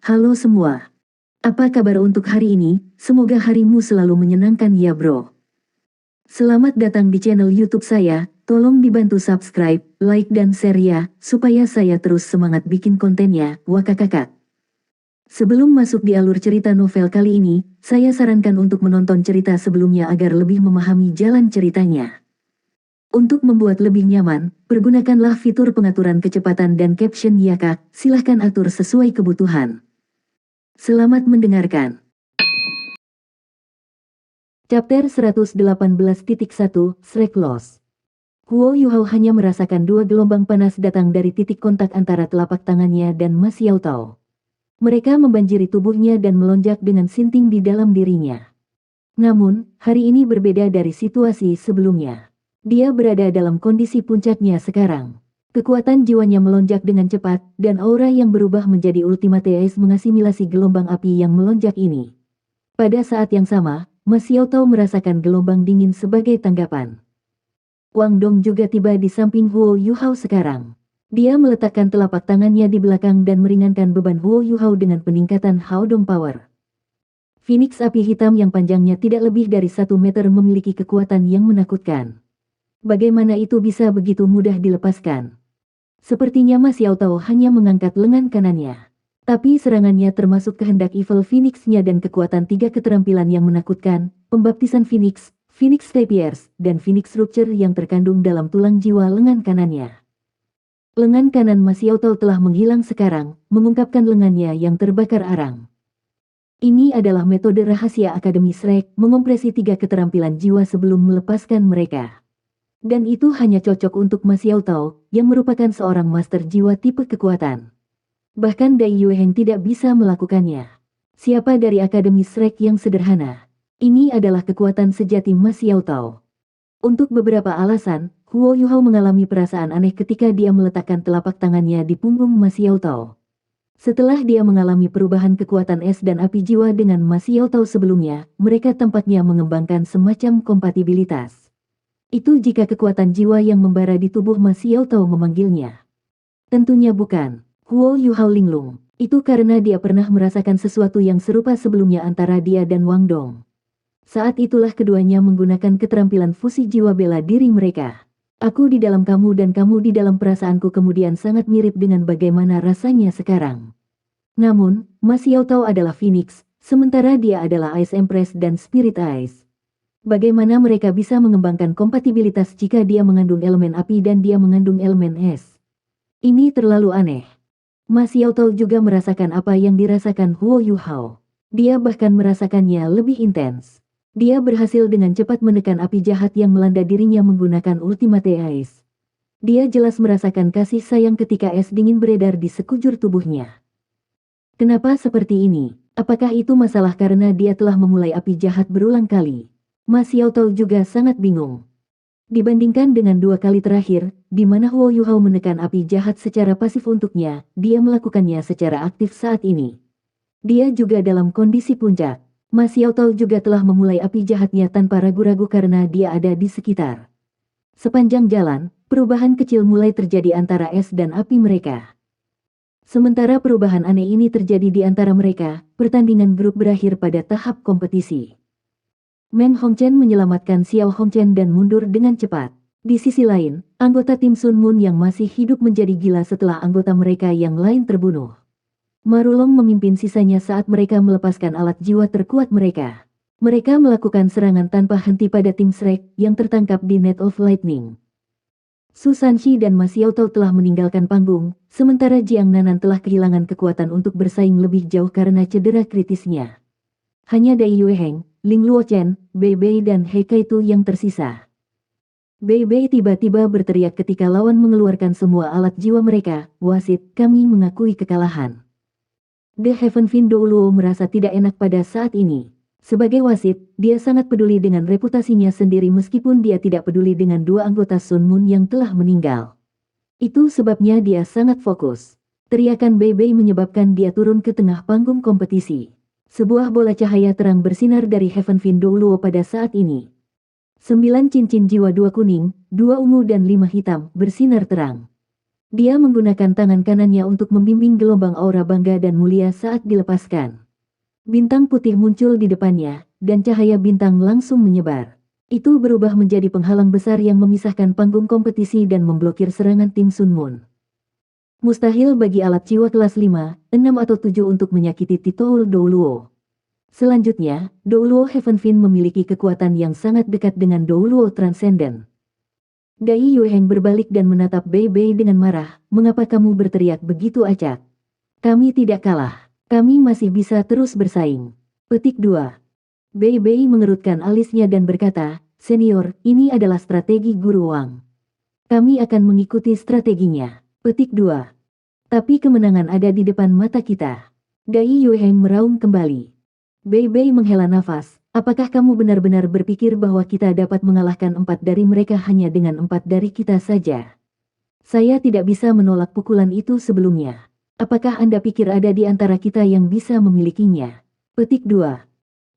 Halo semua. Apa kabar untuk hari ini? Semoga harimu selalu menyenangkan ya bro. Selamat datang di channel YouTube saya. Tolong dibantu subscribe, like dan share ya, supaya saya terus semangat bikin kontennya. Wakakakak. Sebelum masuk di alur cerita novel kali ini, saya sarankan untuk menonton cerita sebelumnya agar lebih memahami jalan ceritanya. Untuk membuat lebih nyaman, pergunakanlah fitur pengaturan kecepatan dan caption ya kak, silahkan atur sesuai kebutuhan. Selamat mendengarkan. Chapter 118.1, Shrek Lost. Huo Yuhao hanya merasakan dua gelombang panas datang dari titik kontak antara telapak tangannya dan Ma Xiaotao. Mereka membanjiri tubuhnya dan melonjak dengan sinting di dalam dirinya. Namun, hari ini berbeda dari situasi sebelumnya. Dia berada dalam kondisi puncaknya sekarang. Kekuatan jiwanya melonjak dengan cepat, dan aura yang berubah menjadi Ultimate Ace mengasimilasi gelombang api yang melonjak ini. Pada saat yang sama, Ma Xiaotao merasakan gelombang dingin sebagai tanggapan. Wang Dong juga tiba di samping Huo Yuhao sekarang. Dia meletakkan telapak tangannya di belakang dan meringankan beban Huo Yuhao dengan peningkatan Hao Dong Power. Phoenix api hitam yang panjangnya tidak lebih dari 1 meter memiliki kekuatan yang menakutkan. Bagaimana itu bisa begitu mudah dilepaskan? Sepertinya Ma Xiaotao hanya mengangkat lengan kanannya. Tapi serangannya termasuk kehendak Evil Phoenix-nya dan kekuatan 3 keterampilan yang menakutkan, pembaptisan Phoenix, Phoenix Rapiers, dan Phoenix Rupture yang terkandung dalam tulang jiwa lengan kanannya. Lengan kanan Ma Xiaotao telah menghilang sekarang, mengungkapkan lengannya yang terbakar arang. Ini adalah metode rahasia Akademi Shrek, mengompresi 3 keterampilan jiwa sebelum melepaskan mereka. Dan itu hanya cocok untuk Ma Xiaotao, yang merupakan seorang master jiwa tipe kekuatan. Bahkan Dai Yueheng tidak bisa melakukannya. Siapa dari Akademi Shrek yang sederhana? Ini adalah kekuatan sejati Ma Xiaotao. Untuk beberapa alasan, Huo Yuhao mengalami perasaan aneh ketika dia meletakkan telapak tangannya di punggung Ma Xiaotao. Setelah dia mengalami perubahan kekuatan es dan api jiwa dengan Ma Xiaotao sebelumnya, mereka tampaknya mengembangkan semacam kompatibilitas. Itu jika kekuatan jiwa yang membara di tubuh Ma Xiaotao memanggilnya. Tentunya bukan. Huo Yuhao linglung. Itu karena dia pernah merasakan sesuatu yang serupa sebelumnya antara dia dan Wang Dong. Saat itulah keduanya menggunakan keterampilan fusi jiwa bela diri mereka. Aku di dalam kamu dan kamu di dalam perasaanku kemudian sangat mirip dengan bagaimana rasanya sekarang. Namun, Ma Xiaotao adalah Phoenix, sementara dia adalah Ice Empress dan Spirit Ice. Bagaimana mereka bisa mengembangkan kompatibilitas jika dia mengandung elemen api dan dia mengandung elemen es? Ini terlalu aneh. Ma Xiaotao juga merasakan apa yang dirasakan Huo Yuhao. Dia bahkan merasakannya lebih intens. Dia berhasil dengan cepat menekan api jahat yang melanda dirinya menggunakan Ultimate Ice. Dia jelas merasakan kasih sayang ketika es dingin beredar di sekujur tubuhnya. Kenapa seperti ini? Apakah itu masalah karena dia telah memulai api jahat berulang kali? Ma Xiaotao juga sangat bingung. Dibandingkan dengan 2 kali terakhir, di mana Huo Yuhao menekan api jahat secara pasif untuknya, dia melakukannya secara aktif saat ini. Dia juga dalam kondisi puncak. Ma Xiaotao juga telah memulai api jahatnya tanpa ragu-ragu karena dia ada di sekitar. Sepanjang jalan, perubahan kecil mulai terjadi antara es dan api mereka. Sementara perubahan aneh ini terjadi di antara mereka, pertandingan grup berakhir pada tahap kompetisi. Meng Hongchen menyelamatkan Xiao Hongchen dan mundur dengan cepat. Di sisi lain, anggota tim Sun Moon yang masih hidup menjadi gila setelah anggota mereka yang lain terbunuh. Marulong memimpin sisanya saat mereka melepaskan alat jiwa terkuat mereka. Mereka melakukan serangan tanpa henti pada tim Shrek yang tertangkap di Net of Lightning. Su Sanxi dan Ma Xiaotao telah meninggalkan panggung, sementara Jiang Nanan telah kehilangan kekuatan untuk bersaing lebih jauh karena cedera kritisnya. Hanya Dai Yueheng, Ling Luochen, Bei Bei dan He Kaitu yang tersisa. Bei Bei tiba-tiba berteriak ketika lawan mengeluarkan semua alat jiwa mereka, wasit, kami mengakui kekalahan. The Heaven Fin Douluo merasa tidak enak pada saat ini. Sebagai wasit, dia sangat peduli dengan reputasinya sendiri meskipun dia tidak peduli dengan 2 anggota Sun Moon yang telah meninggal. Itu sebabnya dia sangat fokus. Teriakan Bei Bei menyebabkan dia turun ke tengah panggung kompetisi. Sebuah bola cahaya terang bersinar dari Heaven Fin Douluo pada saat ini. 9 cincin jiwa 2 kuning, 2 ungu dan 5 hitam bersinar terang. Dia menggunakan tangan kanannya untuk membimbing gelombang aura bangga dan mulia saat dilepaskan. Bintang putih muncul di depannya, dan cahaya bintang langsung menyebar. Itu berubah menjadi penghalang besar yang memisahkan panggung kompetisi dan memblokir serangan tim Sun Moon. Mustahil bagi alat jiwa kelas 5, 6 atau 7 untuk menyakiti Titoul Douluo. Selanjutnya, Douluo Heavenfin memiliki kekuatan yang sangat dekat dengan Douluo Transcendent. Dai Yuheng berbalik dan menatap Bei Bei dengan marah, "Mengapa kamu berteriak begitu acak? Kami tidak kalah. Kami masih bisa terus bersaing." Petik 2. Bei Bei mengerutkan alisnya dan berkata, "Senior, ini adalah strategi Guru Wang. Kami akan mengikuti strateginya." Petik 2. Tapi kemenangan ada di depan mata kita. Dai Yuheng meraung kembali. Bei Bei menghela nafas, "Apakah kamu benar-benar berpikir bahwa kita dapat mengalahkan 4 dari mereka hanya dengan 4 dari kita saja? Saya tidak bisa menolak pukulan itu sebelumnya. Apakah Anda pikir ada di antara kita yang bisa memilikinya?" Petik 2.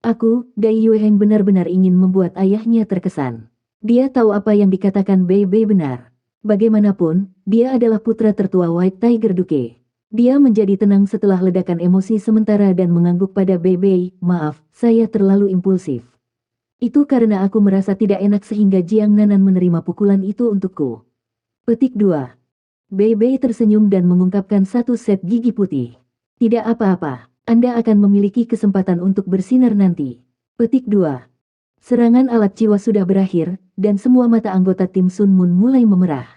Aku, Dai Yuheng benar-benar ingin membuat ayahnya terkesan. Dia tahu apa yang dikatakan Bei Bei benar. Bagaimanapun, dia adalah putra tertua White Tiger Duke. Dia menjadi tenang setelah ledakan emosi sementara dan mengangguk pada Bei Bei, "Maaf, saya terlalu impulsif. Itu karena aku merasa tidak enak sehingga Jiang Nanan menerima pukulan itu untukku." Petik 2. Bei Bei tersenyum dan mengungkapkan satu set gigi putih. "Tidak apa-apa, Anda akan memiliki kesempatan untuk bersinar nanti." Petik 2. Serangan alat jiwa sudah berakhir, dan semua mata anggota tim Sun Moon mulai memerah.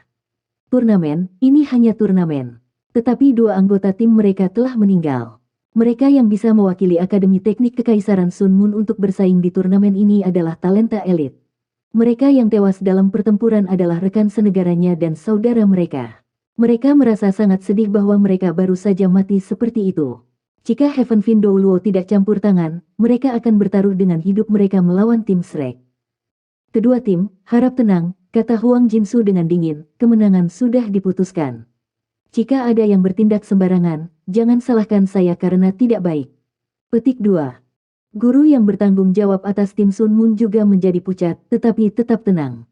Turnamen, ini hanya turnamen. Tetapi 2 anggota tim mereka telah meninggal. Mereka yang bisa mewakili Akademi Teknik Kekaisaran Sun Moon untuk bersaing di turnamen ini adalah talenta elit. Mereka yang tewas dalam pertempuran adalah rekan senegaranya dan saudara mereka. Mereka merasa sangat sedih bahwa mereka baru saja mati seperti itu. Jika Heavenfin Douluo tidak campur tangan, mereka akan bertaruh dengan hidup mereka melawan tim Shrek. Kedua tim, harap tenang, kata Huang Jinsu dengan dingin, kemenangan sudah diputuskan. Jika ada yang bertindak sembarangan, jangan salahkan saya karena tidak baik. Petik 2. Guru yang bertanggung jawab atas tim Sun Moon juga menjadi pucat, tetapi tetap tenang.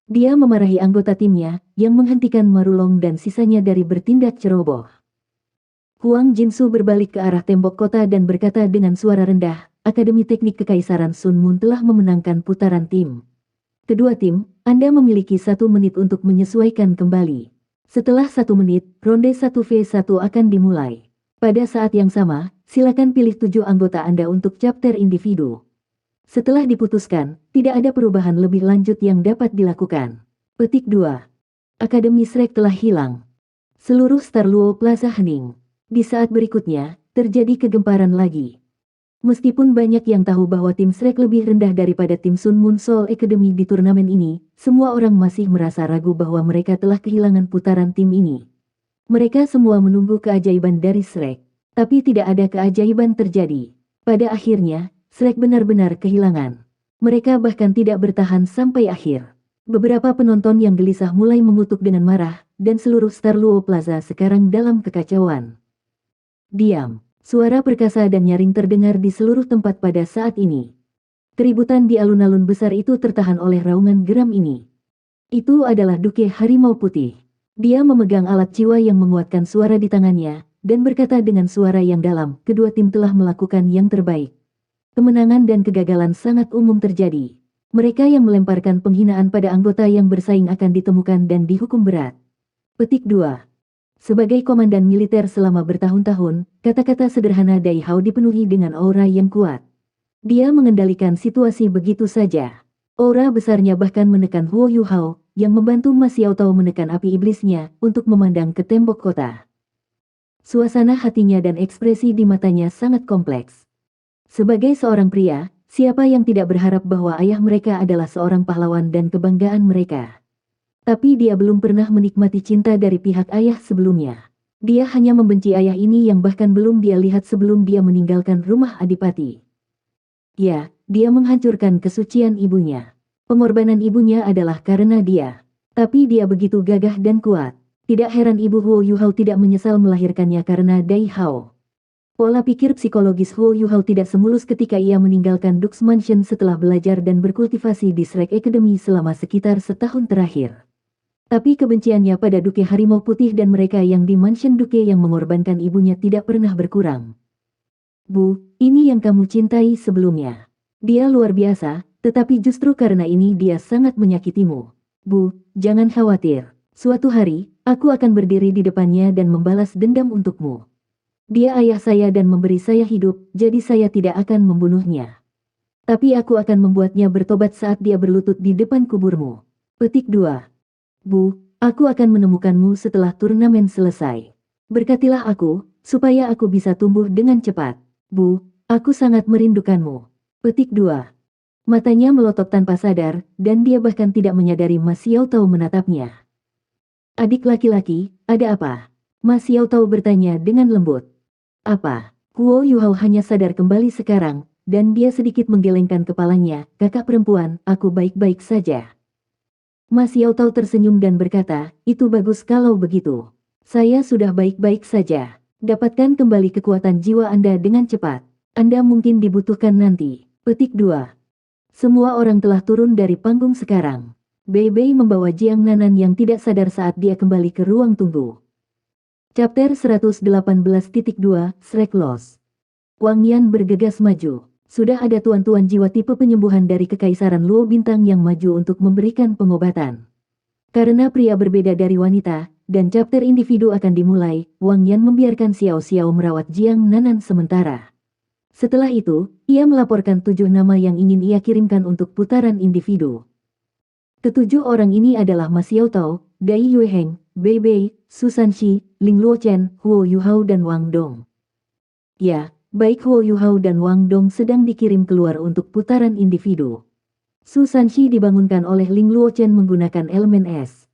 Dia memarahi anggota timnya, yang menghentikan Marulong dan sisanya dari bertindak ceroboh. Huang Jinsu berbalik ke arah tembok kota dan berkata dengan suara rendah, "Akademi Teknik Kekaisaran Sun Moon telah memenangkan putaran tim. Kedua tim, Anda memiliki 1 menit untuk menyesuaikan kembali. Setelah 1 menit, ronde 1v1 akan dimulai. Pada saat yang sama, silakan pilih 7 anggota Anda untuk chapter individu. Setelah diputuskan, tidak ada perubahan lebih lanjut yang dapat dilakukan." Petik 2. Akademi Shrek telah hilang. Seluruh Star Luo Plaza hening. Di saat berikutnya, terjadi kegemparan lagi. Meskipun banyak yang tahu bahwa tim Shrek lebih rendah daripada tim Sun Moon Soul Academy di turnamen ini, semua orang masih merasa ragu bahwa mereka telah kehilangan putaran tim ini. Mereka semua menunggu keajaiban dari Shrek. Tapi tidak ada keajaiban terjadi. Pada akhirnya, Shrek benar-benar kehilangan. Mereka bahkan tidak bertahan sampai akhir. Beberapa penonton yang gelisah mulai mengutuk dengan marah, dan seluruh Star Luo Plaza sekarang dalam kekacauan. Diam. Suara perkasa dan nyaring terdengar di seluruh tempat pada saat ini. Keributan di alun-alun besar itu tertahan oleh raungan geram ini. Itu adalah Duke Harimau Putih. Dia memegang alat jiwa yang menguatkan suara di tangannya, dan berkata dengan suara yang dalam, "Kedua tim telah melakukan yang terbaik. Kemenangan dan kegagalan sangat umum terjadi. Mereka yang melemparkan penghinaan pada anggota yang bersaing akan ditemukan dan dihukum berat." Petik 2. Sebagai komandan militer selama bertahun-tahun, kata-kata sederhana Dai Hao dipenuhi dengan aura yang kuat. Dia mengendalikan situasi begitu saja. Aura besarnya bahkan menekan Huo Yu Hao, yang membantu Ma Xiao Tao menekan api iblisnya, untuk memandang ke tembok kota. Suasana hatinya dan ekspresi di matanya sangat kompleks. Sebagai seorang pria, siapa yang tidak berharap bahwa ayah mereka adalah seorang pahlawan dan kebanggaan mereka? Tapi dia belum pernah menikmati cinta dari pihak ayah sebelumnya. Dia hanya membenci ayah ini yang bahkan belum dia lihat sebelum dia meninggalkan rumah adipati. Ya, dia menghancurkan kesucian ibunya. Pengorbanan ibunya adalah karena dia. Tapi dia begitu gagah dan kuat. Tidak heran ibu Huo Yu Hao tidak menyesal melahirkannya karena Dai Hao. Pola pikir psikologis Huo Yu Hao tidak semulus ketika ia meninggalkan Dux Mansion setelah belajar dan berkultivasi di Shrek Academy selama sekitar setahun terakhir. Tapi kebenciannya pada Duke Harimau Putih dan mereka yang di Mansion Duke yang mengorbankan ibunya tidak pernah berkurang. Bu, ini yang kamu cintai sebelumnya. Dia luar biasa, tetapi justru karena ini dia sangat menyakitimu. Bu, jangan khawatir. Suatu hari, aku akan berdiri di depannya dan membalas dendam untukmu. Dia ayah saya dan memberi saya hidup, jadi saya tidak akan membunuhnya. Tapi aku akan membuatnya bertobat saat dia berlutut di depan kuburmu. Petik 2. Bu, aku akan menemukanmu setelah turnamen selesai. Berkatilah aku, supaya aku bisa tumbuh dengan cepat. Bu, aku sangat merindukanmu. Petik 2. Matanya melotot tanpa sadar, dan dia bahkan tidak menyadari Mas Xiao Tao menatapnya. Adik laki-laki, ada apa? Mas Xiao Tao bertanya dengan lembut. Apa? Huo Yuhao hanya sadar kembali sekarang, dan dia sedikit menggelengkan kepalanya. Kakak perempuan, aku baik-baik saja. Mas Xiao Tao tersenyum dan berkata, itu bagus kalau begitu. Saya sudah baik-baik saja. Dapatkan kembali kekuatan jiwa Anda dengan cepat. Anda mungkin dibutuhkan nanti. Petik 2. Semua orang telah turun dari panggung sekarang. Bei Bei membawa Jiang Nanan yang tidak sadar saat dia kembali ke ruang tunggu. Chapter 118.2, Shrek Loss. Wang Yan bergegas maju. Sudah ada tuan-tuan jiwa tipe penyembuhan dari Kekaisaran Luo Bintang yang maju untuk memberikan pengobatan. Karena pria berbeda dari wanita, dan chapter individu akan dimulai, Wang Yan membiarkan Xiao Xiao merawat Jiang Nanan sementara. Setelah itu, ia melaporkan 7 nama yang ingin ia kirimkan untuk putaran individu. Ketujuh orang ini adalah Mas Xiao Tao, Dai Yueheng, Bei Bei, Su Sanxi, Ling Luochen, Huo Yuhao dan Wang Dong. Ya, baik Huo Yuhao dan Wang Dong sedang dikirim keluar untuk putaran individu. Su Sanxi dibangunkan oleh Ling Luochen menggunakan elemen es.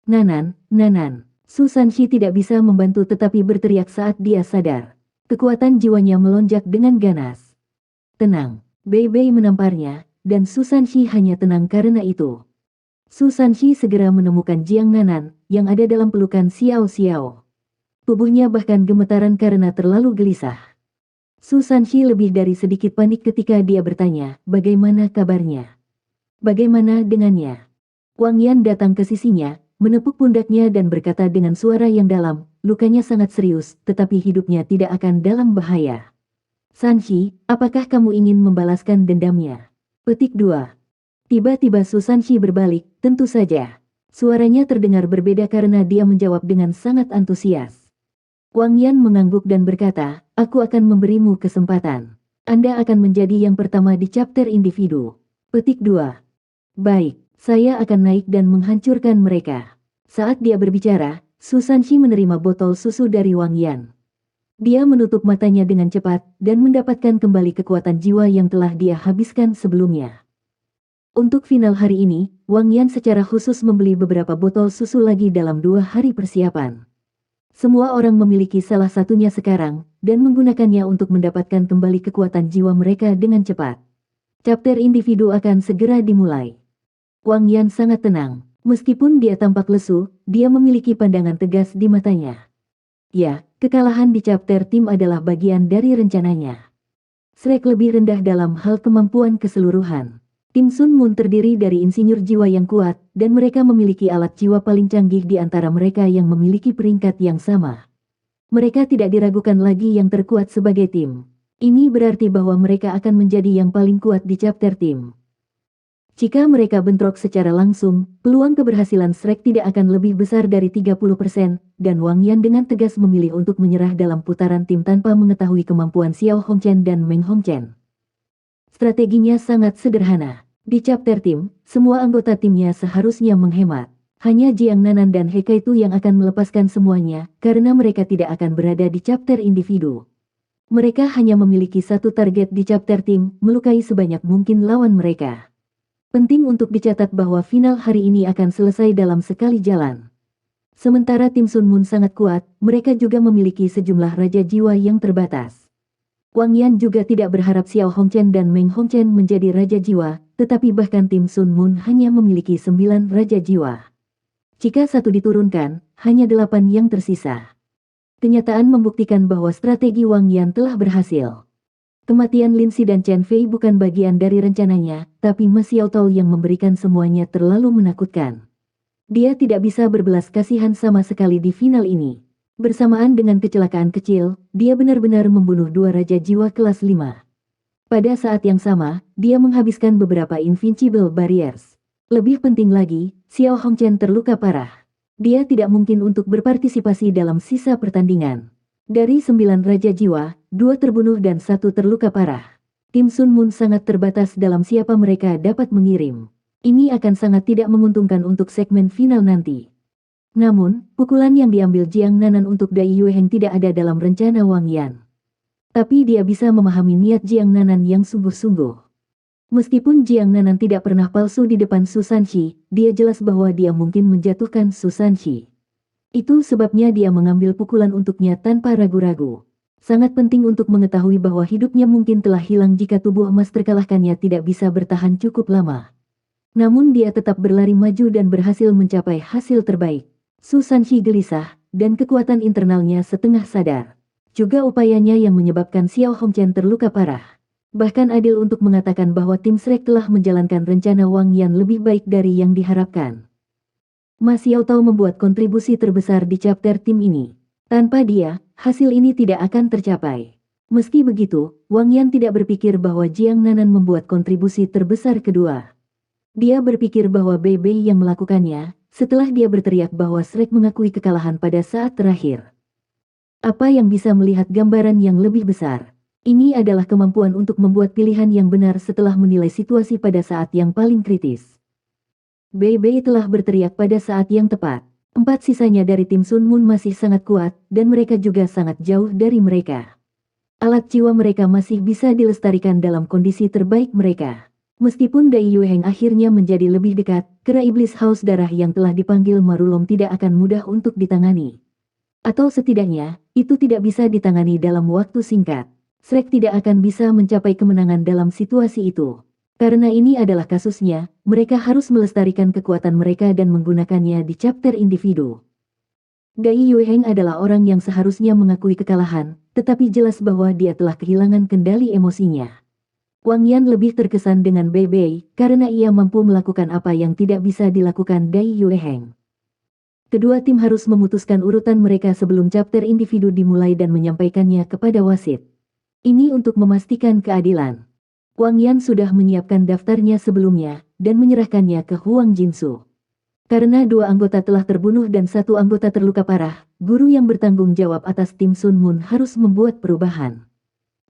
Nanan, Nanan. Su Sanxi tidak bisa membantu tetapi berteriak saat dia sadar. Kekuatan jiwanya melonjak dengan ganas. Tenang, Bei Bei menamparnya, dan Su Sanxi hanya tenang karena itu. Su Sanxi segera menemukan Jiang Nanan, yang ada dalam pelukan Xiao Xiao. Tubuhnya bahkan gemetaran karena terlalu gelisah. Su Sanxi lebih dari sedikit panik ketika dia bertanya, bagaimana kabarnya? Bagaimana dengannya? Wang Yan datang ke sisinya, menepuk pundaknya dan berkata dengan suara yang dalam, lukanya sangat serius, tetapi hidupnya tidak akan dalam bahaya. Sanxi, apakah kamu ingin membalaskan dendamnya? Petik 2. Tiba-tiba Su Sanxi berbalik, tentu saja. Suaranya terdengar berbeda karena dia menjawab dengan sangat antusias. Wang Yan mengangguk dan berkata, aku akan memberimu kesempatan. Anda akan menjadi yang pertama di chapter individu. Petik 2. Baik. Saya akan naik dan menghancurkan mereka. Saat dia berbicara, Su Sanxi menerima botol susu dari Wang Yan. Dia menutup matanya dengan cepat, dan mendapatkan kembali kekuatan jiwa yang telah dia habiskan sebelumnya. Untuk final hari ini, Wang Yan secara khusus membeli beberapa botol susu lagi dalam 2 hari persiapan. Semua orang memiliki salah satunya sekarang, dan menggunakannya untuk mendapatkan kembali kekuatan jiwa mereka dengan cepat. Chapter individu akan segera dimulai. Wang Yan sangat tenang. Meskipun dia tampak lesu, dia memiliki pandangan tegas di matanya. Ya, kekalahan di chapter tim adalah bagian dari rencananya. Shrek lebih rendah dalam hal kemampuan keseluruhan. Tim Sun Moon terdiri dari insinyur jiwa yang kuat, dan mereka memiliki alat jiwa paling canggih di antara mereka yang memiliki peringkat yang sama. Mereka tidak diragukan lagi yang terkuat sebagai tim. Ini berarti bahwa mereka akan menjadi yang paling kuat di chapter tim. Jika mereka bentrok secara langsung, peluang keberhasilan Shrek tidak akan lebih besar dari 30%, dan Wang Yan dengan tegas memilih untuk menyerah dalam putaran tim tanpa mengetahui kemampuan Xiao Hongchen dan Meng Hongchen. Strateginya sangat sederhana. Di chapter tim, semua anggota timnya seharusnya menghemat. Hanya Jiang Nanan dan He Kaitu yang akan melepaskan semuanya, karena mereka tidak akan berada di chapter individu. Mereka hanya memiliki satu target di chapter tim, melukai sebanyak mungkin lawan mereka. Penting untuk dicatat bahwa final hari ini akan selesai dalam sekali jalan. Sementara tim Sun Moon sangat kuat, mereka juga memiliki sejumlah raja jiwa yang terbatas. Wang Yan juga tidak berharap Xiao Hongchen dan Meng Hongchen menjadi raja jiwa, tetapi bahkan tim Sun Moon hanya memiliki 9 raja jiwa. Jika satu diturunkan, hanya 8 yang tersisa. Kenyataan membuktikan bahwa strategi Wang Yan telah berhasil. Kematian Lin Si dan Chen Fei bukan bagian dari rencananya, tapi Mas Xiao Tao yang memberikan semuanya terlalu menakutkan. Dia tidak bisa berbelas kasihan sama sekali di final ini. Bersamaan dengan kecelakaan kecil, dia benar-benar membunuh dua raja jiwa kelas 5. Pada saat yang sama, dia menghabiskan beberapa Invincible Barriers. Lebih penting lagi, Xiao Hongchen terluka parah. Dia tidak mungkin untuk berpartisipasi dalam sisa pertandingan. Dari 9 raja jiwa, 2 terbunuh dan 1 terluka parah. Tim Sun Moon sangat terbatas dalam siapa mereka dapat mengirim. Ini akan sangat tidak menguntungkan untuk segmen final nanti. Namun, pukulan yang diambil Jiang Nanan untuk Dai Yueheng tidak ada dalam rencana Wang Yan. Tapi dia bisa memahami niat Jiang Nanan yang sungguh-sungguh. Meskipun Jiang Nanan tidak pernah palsu di depan Su Sanxi, dia jelas bahwa dia mungkin menjatuhkan Su Sanxi. Itu sebabnya dia mengambil pukulan untuknya tanpa ragu-ragu. Sangat penting untuk mengetahui bahwa hidupnya mungkin telah hilang jika tubuh emas terkalahkannya tidak bisa bertahan cukup lama. Namun dia tetap berlari maju dan berhasil mencapai hasil terbaik. Su Sanxi gelisah, dan kekuatan internalnya setengah sadar. Juga upayanya yang menyebabkan Xiao Hongchen terluka parah. Bahkan adil untuk mengatakan bahwa tim Shrek telah menjalankan rencana Wang Yan lebih baik dari yang diharapkan. Ma Xiaotao membuat kontribusi terbesar di chapter tim ini. Tanpa dia, hasil ini tidak akan tercapai. Meski begitu, Wang Yan tidak berpikir bahwa Jiang Nanan membuat kontribusi terbesar kedua. Dia berpikir bahwa Bei Bei yang melakukannya, setelah dia berteriak bahwa Shrek mengakui kekalahan pada saat terakhir. Apa yang bisa melihat gambaran yang lebih besar? Ini adalah kemampuan untuk membuat pilihan yang benar setelah menilai situasi pada saat yang paling kritis. Bei Bei telah berteriak pada saat yang tepat. 4 sisanya dari tim Sun Moon masih sangat kuat, dan mereka juga sangat jauh dari mereka. Alat jiwa mereka masih bisa dilestarikan dalam kondisi terbaik mereka. Meskipun Dai Yueheng akhirnya menjadi lebih dekat, kera iblis haus darah yang telah dipanggil Marulong tidak akan mudah untuk ditangani. Atau setidaknya, itu tidak bisa ditangani dalam waktu singkat. Shrek tidak akan bisa mencapai kemenangan dalam situasi itu. Karena ini adalah kasusnya, mereka harus melestarikan kekuatan mereka dan menggunakannya di chapter individu. Dai Yueheng adalah orang yang seharusnya mengakui kekalahan, tetapi jelas bahwa dia telah kehilangan kendali emosinya. Wang Yan lebih terkesan dengan Bei Bei, karena ia mampu melakukan apa yang tidak bisa dilakukan Dai Yueheng. Kedua tim harus memutuskan urutan mereka sebelum chapter individu dimulai dan menyampaikannya kepada wasit. Ini untuk memastikan keadilan. Wang Yan sudah menyiapkan daftarnya sebelumnya, dan menyerahkannya ke Huang Jinsu. Karena 2 anggota telah terbunuh dan 1 anggota terluka parah, guru yang bertanggung jawab atas tim Sun Moon harus membuat perubahan.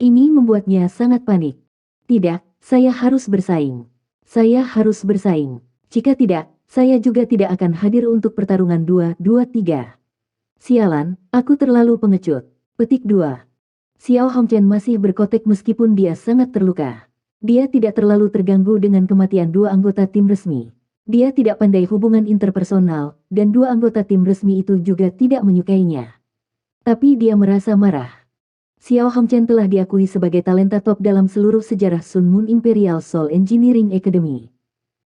Ini membuatnya sangat panik. Tidak, saya harus bersaing. Saya harus bersaing. Jika tidak, saya juga tidak akan hadir untuk pertarungan 2-2-3. Sialan, aku terlalu pengecut. Petik 2. Xiao Hongchen masih berkotek meskipun dia sangat terluka. Dia tidak terlalu terganggu dengan kematian 2 anggota tim resmi. Dia tidak pandai hubungan interpersonal, dan 2 anggota tim resmi itu juga tidak menyukainya. Tapi dia merasa marah. Xiao Hongchen telah diakui sebagai talenta top dalam seluruh sejarah Sun Moon Imperial Soul Engineering Academy.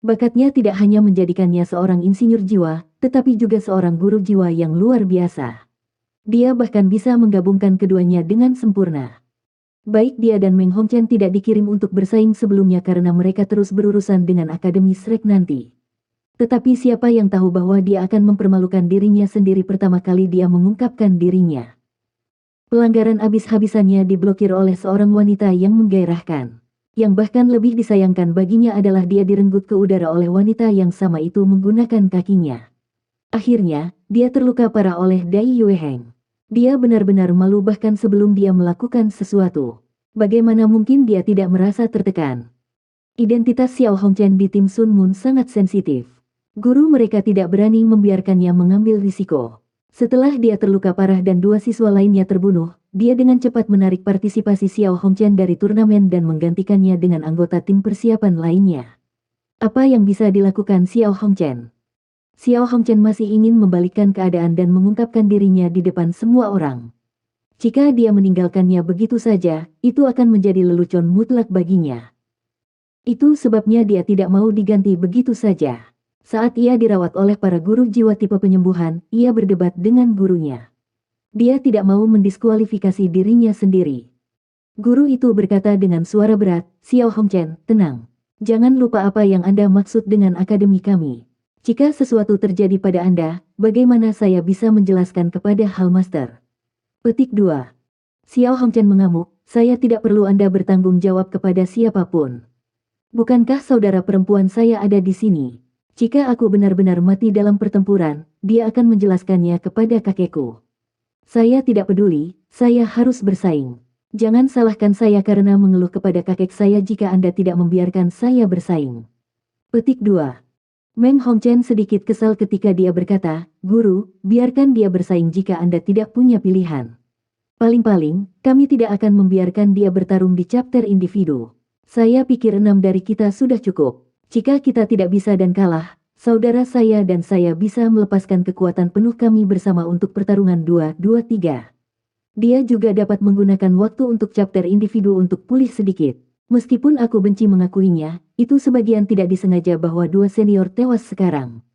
Bakatnya tidak hanya menjadikannya seorang insinyur jiwa, tetapi juga seorang guru jiwa yang luar biasa. Dia bahkan bisa menggabungkan keduanya dengan sempurna. Baik dia dan Meng Hongchen tidak dikirim untuk bersaing sebelumnya karena mereka terus berurusan dengan Akademi Shrek nanti. Tetapi siapa yang tahu bahwa dia akan mempermalukan dirinya sendiri pertama kali dia mengungkapkan dirinya. Pelanggaran habis-habisannya diblokir oleh seorang wanita yang menggairahkan. Yang bahkan lebih disayangkan baginya adalah dia direnggut ke udara oleh wanita yang sama itu menggunakan kakinya. Akhirnya, dia terluka parah oleh Dai Yueheng. Dia benar-benar malu bahkan sebelum dia melakukan sesuatu. Bagaimana mungkin dia tidak merasa tertekan? Identitas Xiao Hongchen di tim Sun Moon sangat sensitif. Guru mereka tidak berani membiarkannya mengambil risiko. Setelah dia terluka parah dan 2 siswa lainnya terbunuh, dia dengan cepat menarik partisipasi Xiao Hongchen dari turnamen dan menggantikannya dengan anggota tim persiapan lainnya. Apa yang bisa dilakukan Xiao Hongchen? Xiao Hongchen masih ingin membalikkan keadaan dan mengungkapkan dirinya di depan semua orang. Jika dia meninggalkannya begitu saja, itu akan menjadi lelucon mutlak baginya. Itu sebabnya dia tidak mau diganti begitu saja. Saat ia dirawat oleh para guru jiwa tipe penyembuhan, ia berdebat dengan gurunya. Dia tidak mau mendiskualifikasi dirinya sendiri. Guru itu berkata dengan suara berat, "Xiao Hongchen, tenang. Jangan lupa apa yang Anda maksud dengan akademi kami. Jika sesuatu terjadi pada Anda, bagaimana saya bisa menjelaskan kepada Hallmaster? Petik 2. Xiao Hongchen mengamuk, saya tidak perlu Anda bertanggung jawab kepada siapapun. Bukankah saudara perempuan saya ada di sini? Jika aku benar-benar mati dalam pertempuran, dia akan menjelaskannya kepada kakekku. Saya tidak peduli, saya harus bersaing. Jangan salahkan saya karena mengeluh kepada kakek saya jika Anda tidak membiarkan saya bersaing. Petik 2. Meng Hongchen sedikit kesal ketika dia berkata, Guru, biarkan dia bersaing jika Anda tidak punya pilihan. Paling-paling, kami tidak akan membiarkan dia bertarung di chapter individu. Saya pikir 6 dari kita sudah cukup. Jika kita tidak bisa dan kalah, saudara saya dan saya bisa melepaskan kekuatan penuh kami bersama untuk pertarungan 2-2-3. Dia juga dapat menggunakan waktu untuk chapter individu untuk pulih sedikit. Meskipun aku benci mengakuinya, itu sebagian tidak disengaja bahwa 2 senior tewas sekarang.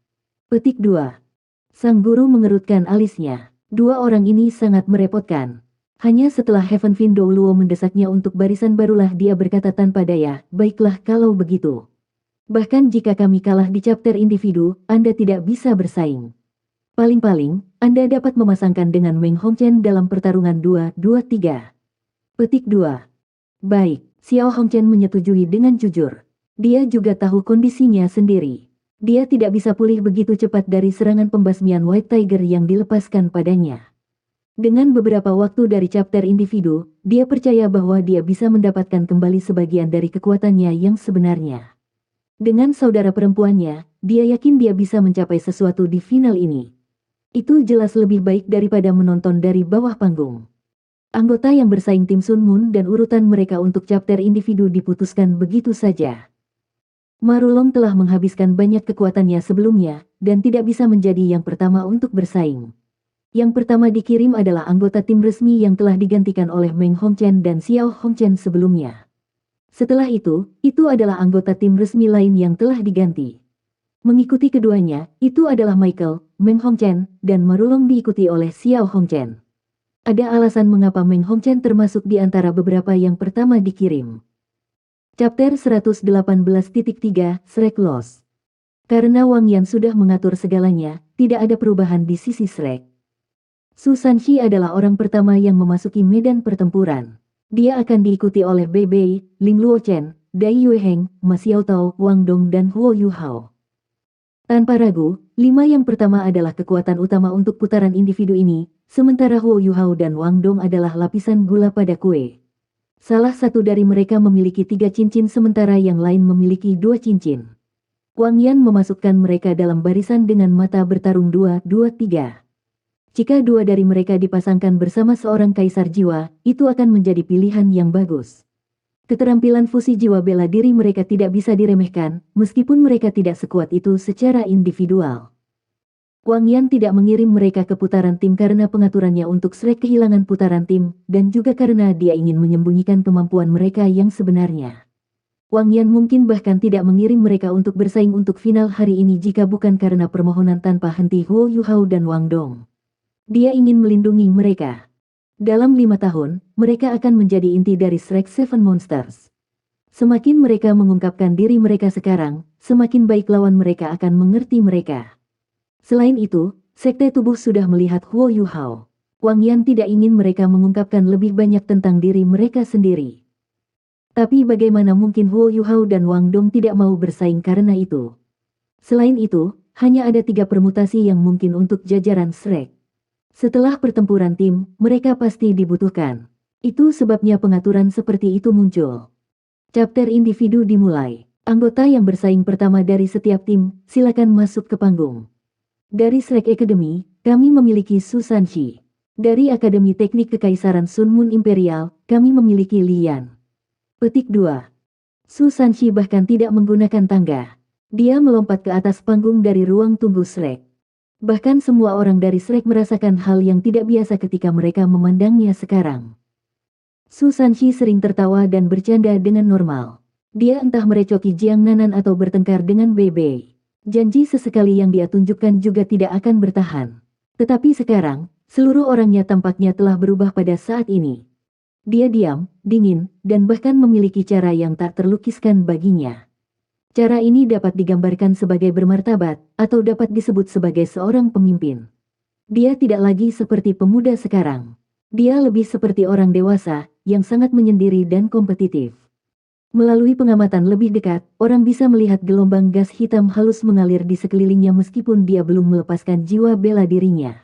Petik 2. Sang guru mengerutkan alisnya. 2 orang ini sangat merepotkan. Hanya setelah Heaven Vindo Luo mendesaknya untuk barisan barulah dia berkata tanpa daya, baiklah kalau begitu. Bahkan jika kami kalah di chapter individu, Anda tidak bisa bersaing. Paling-paling, Anda dapat memasangkan dengan Meng Hongchen dalam pertarungan 2-2-3. Petik 2. Baik. Xiao Hongchen menyetujui dengan jujur. Dia juga tahu kondisinya sendiri. Dia tidak bisa pulih begitu cepat dari serangan pembasmian White Tiger yang dilepaskan padanya. Dengan beberapa waktu dari chapter individu, dia percaya bahwa dia bisa mendapatkan kembali sebagian dari kekuatannya yang sebenarnya. Dengan saudara perempuannya, dia yakin dia bisa mencapai sesuatu di final ini. Itu jelas lebih baik daripada menonton dari bawah panggung. Anggota yang bersaing tim Sun Moon dan urutan mereka untuk chapter individu diputuskan begitu saja. Marulong telah menghabiskan banyak kekuatannya sebelumnya, dan tidak bisa menjadi yang pertama untuk bersaing. Yang pertama dikirim adalah anggota tim resmi yang telah digantikan oleh Meng Hongchen dan Xiao Hongchen sebelumnya. Setelah itu adalah anggota tim resmi lain yang telah diganti. Mengikuti keduanya, itu adalah Michael, Meng Hongchen, dan Marulong diikuti oleh Xiao Hongchen. Ada alasan mengapa Meng Hongchen termasuk di antara beberapa yang pertama dikirim. Chapter 118.3 Shrek Loss. Karena Wang Yan sudah mengatur segalanya, tidak ada perubahan di sisi Shrek. Su Sanxi adalah orang pertama yang memasuki medan pertempuran. Dia akan diikuti oleh Bei Bei, Ling Luochen, Dai Yueheng, Ma Xiaotao, Wang Dong dan Huo Yuhao. Tanpa ragu, 5 yang pertama adalah kekuatan utama untuk putaran individu ini, sementara Huo Yuhao dan Wang Dong adalah lapisan gula pada kue. Salah satu dari mereka memiliki 3 cincin sementara yang lain memiliki 2 cincin. Wang Yan memasukkan mereka dalam barisan dengan mata bertarung 2-2-3. Jika 2 dari mereka dipasangkan bersama seorang kaisar jiwa, itu akan menjadi pilihan yang bagus. Keterampilan fusi jiwa bela diri mereka tidak bisa diremehkan, meskipun mereka tidak sekuat itu secara individual. Wang Yan tidak mengirim mereka ke putaran tim karena pengaturannya untuk Shrek kehilangan putaran tim, dan juga karena dia ingin menyembunyikan kemampuan mereka yang sebenarnya. Wang Yan mungkin bahkan tidak mengirim mereka untuk bersaing untuk final hari ini jika bukan karena permohonan tanpa henti Huo Yuhao dan Wang Dong. Dia ingin melindungi mereka. Dalam 5 tahun, mereka akan menjadi inti dari Shrek Seven Monsters. Semakin mereka mengungkapkan diri mereka sekarang, semakin baik lawan mereka akan mengerti mereka. Selain itu, Sekte Tubuh sudah melihat Huo Yuhao. Wang Yan tidak ingin mereka mengungkapkan lebih banyak tentang diri mereka sendiri. Tapi bagaimana mungkin Huo Yuhao dan Wang Dong tidak mau bersaing karena itu? Selain itu, hanya ada 3 permutasi yang mungkin untuk jajaran Shrek. Setelah pertempuran tim, mereka pasti dibutuhkan. Itu sebabnya pengaturan seperti itu muncul. Chapter individu dimulai. Anggota yang bersaing pertama dari setiap tim, silakan masuk ke panggung. Dari Shrek Academy, kami memiliki Su Sanxi. Dari Akademi Teknik Kekaisaran Sun Moon Imperial, kami memiliki Lian. Petik 2. Su Sanxi bahkan tidak menggunakan tangga. Dia melompat ke atas panggung dari ruang tunggu Shrek. Bahkan semua orang dari Shrek merasakan hal yang tidak biasa ketika mereka memandangnya sekarang. Su Sanxi sering tertawa dan bercanda dengan normal. Dia entah merecoki Jiang Nanan atau bertengkar dengan Bei Bei. Janji sesekali yang dia tunjukkan juga tidak akan bertahan. Tetapi sekarang, seluruh orangnya tampaknya telah berubah pada saat ini. Dia diam, dingin, dan bahkan memiliki cara yang tak terlukiskan baginya. Cara ini dapat digambarkan sebagai bermartabat, atau dapat disebut sebagai seorang pemimpin. Dia tidak lagi seperti pemuda sekarang. Dia lebih seperti orang dewasa, yang sangat menyendiri dan kompetitif. Melalui pengamatan lebih dekat, orang bisa melihat gelombang gas hitam halus mengalir di sekelilingnya meskipun dia belum melepaskan jiwa bela dirinya.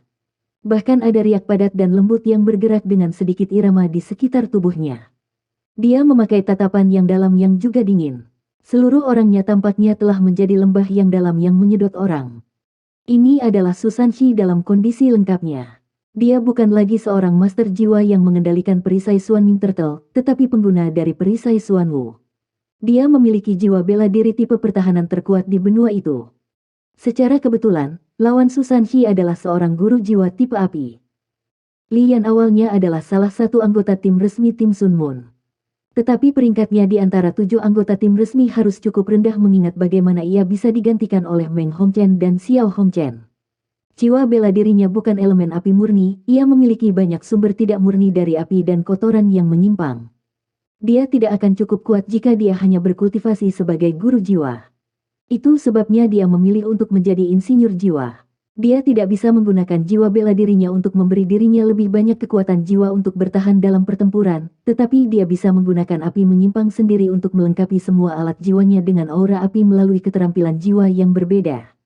Bahkan ada riak padat dan lembut yang bergerak dengan sedikit irama di sekitar tubuhnya. Dia memakai tatapan yang dalam yang juga dingin. Seluruh orangnya tampaknya telah menjadi lembah yang dalam yang menyedot orang. Ini adalah Susanshi dalam kondisi lengkapnya. Dia bukan lagi seorang master jiwa yang mengendalikan perisai Suanming Turtle, tetapi pengguna dari perisai Suanwu. Dia memiliki jiwa bela diri tipe pertahanan terkuat di benua itu. Secara kebetulan, lawan Susanshi adalah seorang guru jiwa tipe api. Li Yan awalnya adalah salah satu anggota tim resmi tim Sun Moon. Tetapi peringkatnya di antara 7 anggota tim resmi harus cukup rendah mengingat bagaimana ia bisa digantikan oleh Meng Hongchen dan Xiao Hongchen. Jiwa bela dirinya bukan elemen api murni, ia memiliki banyak sumber tidak murni dari api dan kotoran yang menyimpang. Dia tidak akan cukup kuat jika dia hanya berkultivasi sebagai guru jiwa. Itu sebabnya dia memilih untuk menjadi insinyur jiwa. Dia tidak bisa menggunakan jiwa bela dirinya untuk memberi dirinya lebih banyak kekuatan jiwa untuk bertahan dalam pertempuran, tetapi dia bisa menggunakan api menyimpang sendiri untuk melengkapi semua alat jiwanya dengan aura api melalui keterampilan jiwa yang berbeda.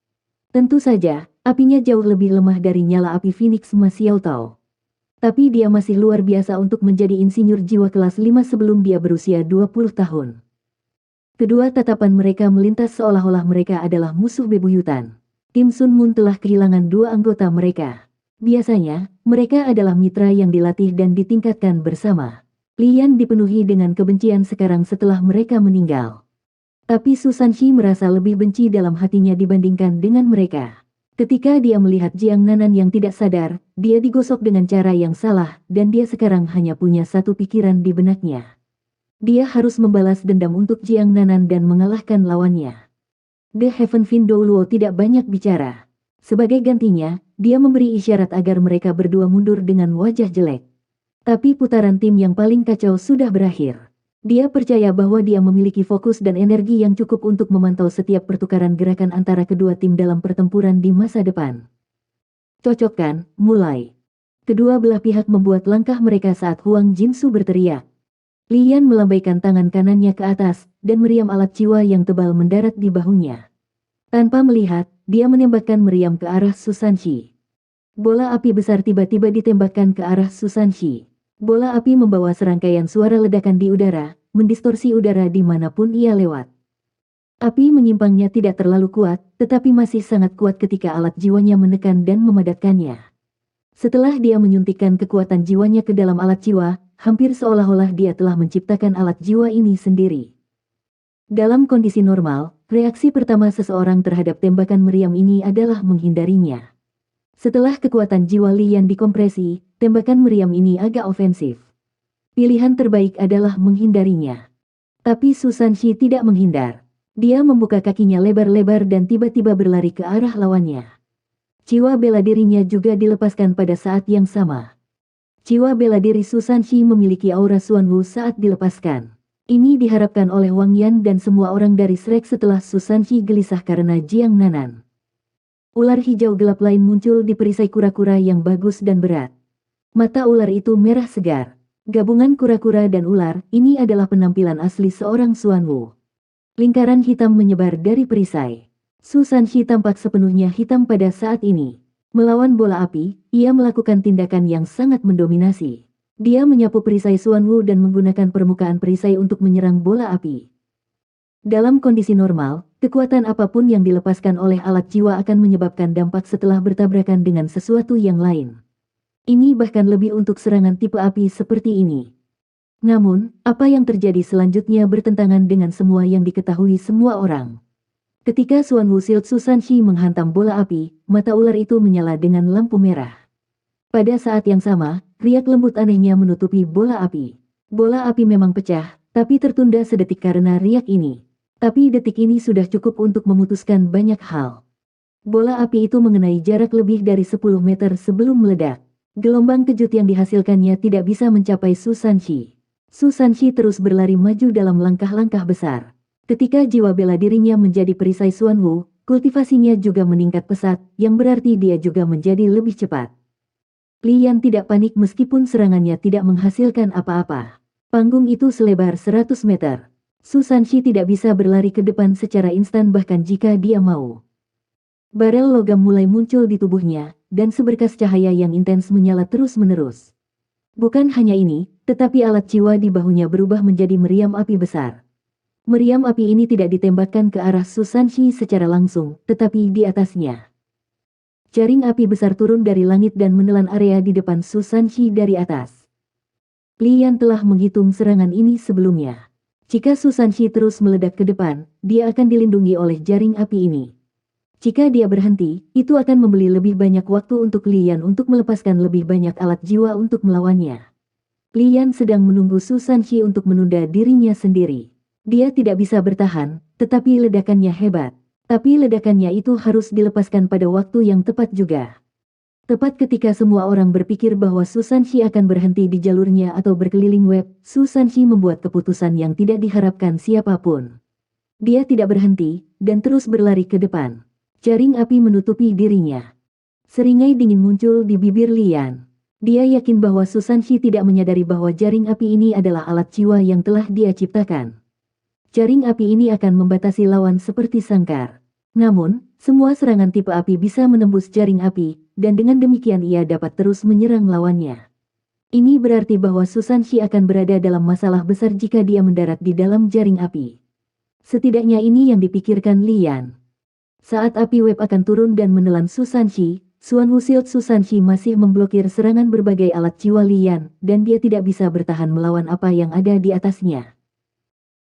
Tentu saja, apinya jauh lebih lemah dari nyala api Phoenix Ma Xiao Tao. Tapi dia masih luar biasa untuk menjadi insinyur jiwa kelas 5 sebelum dia berusia 20 tahun. Kedua tatapan mereka melintas seolah-olah mereka adalah musuh bebuyutan. Tim Sun Moon telah kehilangan 2 anggota mereka. Biasanya, mereka adalah mitra yang dilatih dan ditingkatkan bersama. Li Yan dipenuhi dengan kebencian sekarang setelah mereka meninggal. Tapi Susanshi merasa lebih benci dalam hatinya dibandingkan dengan mereka. Ketika dia melihat Jiang Nanan yang tidak sadar, dia digosok dengan cara yang salah, dan dia sekarang hanya punya satu pikiran di benaknya. Dia harus membalas dendam untuk Jiang Nanan dan mengalahkan lawannya. The Heaven Fin Douluo tidak banyak bicara. Sebagai gantinya, dia memberi isyarat agar mereka berdua mundur dengan wajah jelek. Tapi putaran tim yang paling kacau sudah berakhir. Dia percaya bahwa dia memiliki fokus dan energi yang cukup untuk memantau setiap pertukaran gerakan antara kedua tim dalam pertempuran di masa depan. Cocokkan, mulai. Kedua belah pihak membuat langkah mereka saat Huang Jinsu berteriak. Li Yan melambaikan tangan kanannya ke atas, dan meriam alat jiwa yang tebal mendarat di bahunya. Tanpa melihat, dia menembakkan meriam ke arah Susanshi. Bola api besar tiba-tiba ditembakkan ke arah Susanshi. Bola api membawa serangkaian suara ledakan di udara, mendistorsi udara dimanapun ia lewat. Api menyimpangnya tidak terlalu kuat, tetapi masih sangat kuat ketika alat jiwanya menekan dan memadatkannya. Setelah dia menyuntikkan kekuatan jiwanya ke dalam alat jiwa, hampir seolah-olah dia telah menciptakan alat jiwa ini sendiri. Dalam kondisi normal, reaksi pertama seseorang terhadap tembakan meriam ini adalah menghindarinya. Setelah kekuatan jiwa Li Yan dikompresi, tembakan meriam ini agak ofensif. Pilihan terbaik adalah menghindarinya. Tapi Susanshi tidak menghindar. Dia membuka kakinya lebar-lebar dan tiba-tiba berlari ke arah lawannya. Jiwa bela dirinya juga dilepaskan pada saat yang sama. Jiwa bela diri Susanshi memiliki aura Suanwu saat dilepaskan. Ini diharapkan oleh Wang Yan dan semua orang dari Shrek setelah Susanshi gelisah karena Jiang Nanan. Ular hijau gelap lain muncul di perisai kura-kura yang bagus dan berat. Mata ular itu merah segar. Gabungan kura-kura dan ular, ini adalah penampilan asli seorang Suanwu. Lingkaran hitam menyebar dari perisai. Susanshi tampak sepenuhnya hitam pada saat ini. Melawan bola api, ia melakukan tindakan yang sangat mendominasi. Dia menyapu perisai Suanwu dan menggunakan permukaan perisai untuk menyerang bola api. Dalam kondisi normal, kekuatan apapun yang dilepaskan oleh alat jiwa akan menyebabkan dampak setelah bertabrakan dengan sesuatu yang lain. Ini bahkan lebih untuk serangan tipe api seperti ini. Namun, apa yang terjadi selanjutnya bertentangan dengan semua yang diketahui semua orang. Ketika Suanwu Shield Susanshi menghantam bola api, mata ular itu menyala dengan lampu merah. Pada saat yang sama, riak lembut anehnya menutupi bola api. Bola api memang pecah, tapi tertunda sedetik karena riak ini. Tapi detik ini sudah cukup untuk memutuskan banyak hal. Bola api itu mengenai jarak lebih dari 10 meter sebelum meledak. Gelombang kejut yang dihasilkannya tidak bisa mencapai Susanshi. Susanshi terus berlari maju dalam langkah-langkah besar. Ketika jiwa bela dirinya menjadi perisai Xuanwu, kultivasinya juga meningkat pesat, yang berarti dia juga menjadi lebih cepat. Li Yan tidak panik meskipun serangannya tidak menghasilkan apa-apa. Panggung itu selebar 100 meter. Su Sanxi tidak bisa berlari ke depan secara instan bahkan jika dia mau. Barel logam mulai muncul di tubuhnya, dan seberkas cahaya yang intens menyala terus-menerus. Bukan hanya ini, tetapi alat jiwa di bahunya berubah menjadi meriam api besar. Meriam api ini tidak ditembakkan ke arah Su Sanxi secara langsung, tetapi di atasnya. Jaring api besar turun dari langit dan menelan area di depan Su Sanxi dari atas. Li Yan telah menghitung serangan ini sebelumnya. Jika Su Sanxi terus meledak ke depan, dia akan dilindungi oleh jaring api ini. Jika dia berhenti, itu akan membeli lebih banyak waktu untuk Li Yan untuk melepaskan lebih banyak alat jiwa untuk melawannya. Li Yan sedang menunggu Su Sanxi untuk menunda dirinya sendiri. Dia tidak bisa bertahan, tetapi ledakannya hebat. Tapi ledakannya itu harus dilepaskan pada waktu yang tepat juga. Tepat ketika semua orang berpikir bahwa Su Sanxi akan berhenti di jalurnya atau berkeliling web, Su Sanxi membuat keputusan yang tidak diharapkan siapapun. Dia tidak berhenti, dan terus berlari ke depan. Jaring api menutupi dirinya. Seringai dingin muncul di bibir Li Yan. Dia yakin bahwa Su Sanxi tidak menyadari bahwa jaring api ini adalah alat jiwa yang telah dia ciptakan. Jaring api ini akan membatasi lawan seperti sangkar. Namun, semua serangan tipe api bisa menembus jaring api, dan dengan demikian ia dapat terus menyerang lawannya. Ini berarti bahwa Su Sanxi akan berada dalam masalah besar jika dia mendarat di dalam jaring api. Setidaknya ini yang dipikirkan Li Yan. Saat api web akan turun dan menelan Su Sanxi, Xuanwu Shield Su Sanxi masih memblokir serangan berbagai alat jiwa Li Yan, dan dia tidak bisa bertahan melawan apa yang ada di atasnya.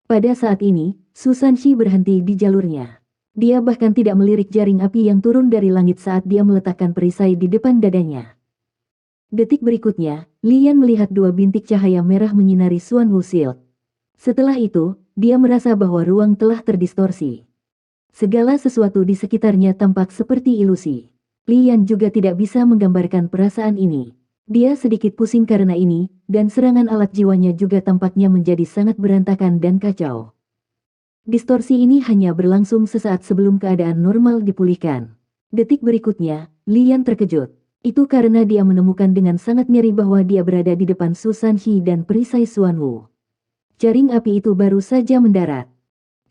Pada saat ini, Su Sanxi berhenti di jalurnya. Dia bahkan tidak melirik jaring api yang turun dari langit saat dia meletakkan perisai di depan dadanya. Detik berikutnya, Li Yan melihat dua bintik cahaya merah menyinari Xuanwu Shield. Setelah itu, dia merasa bahwa ruang telah terdistorsi. Segala sesuatu di sekitarnya tampak seperti ilusi. Li Yan juga tidak bisa menggambarkan perasaan ini. Dia sedikit pusing karena ini, dan serangan alat jiwanya juga tampaknya menjadi sangat berantakan dan kacau. Distorsi ini hanya berlangsung sesaat sebelum keadaan normal dipulihkan. Detik berikutnya, Li Yan terkejut. Itu karena dia menemukan dengan sangat nyeri bahwa dia berada di depan Su Sanxi dan perisai Xuanwu. Jaring api itu baru saja mendarat.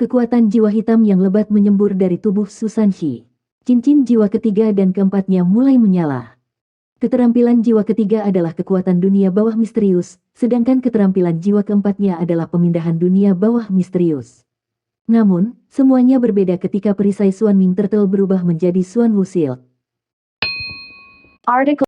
Kekuatan jiwa hitam yang lebat menyembur dari tubuh Su Sanxi. Cincin jiwa ketiga dan keempatnya mulai menyala. Keterampilan jiwa ketiga adalah kekuatan dunia bawah misterius, sedangkan keterampilan jiwa keempatnya adalah pemindahan dunia bawah misterius. Namun, semuanya berbeda ketika perisai Xuanming Turtle berubah menjadi Xuanwu Shield. Artikel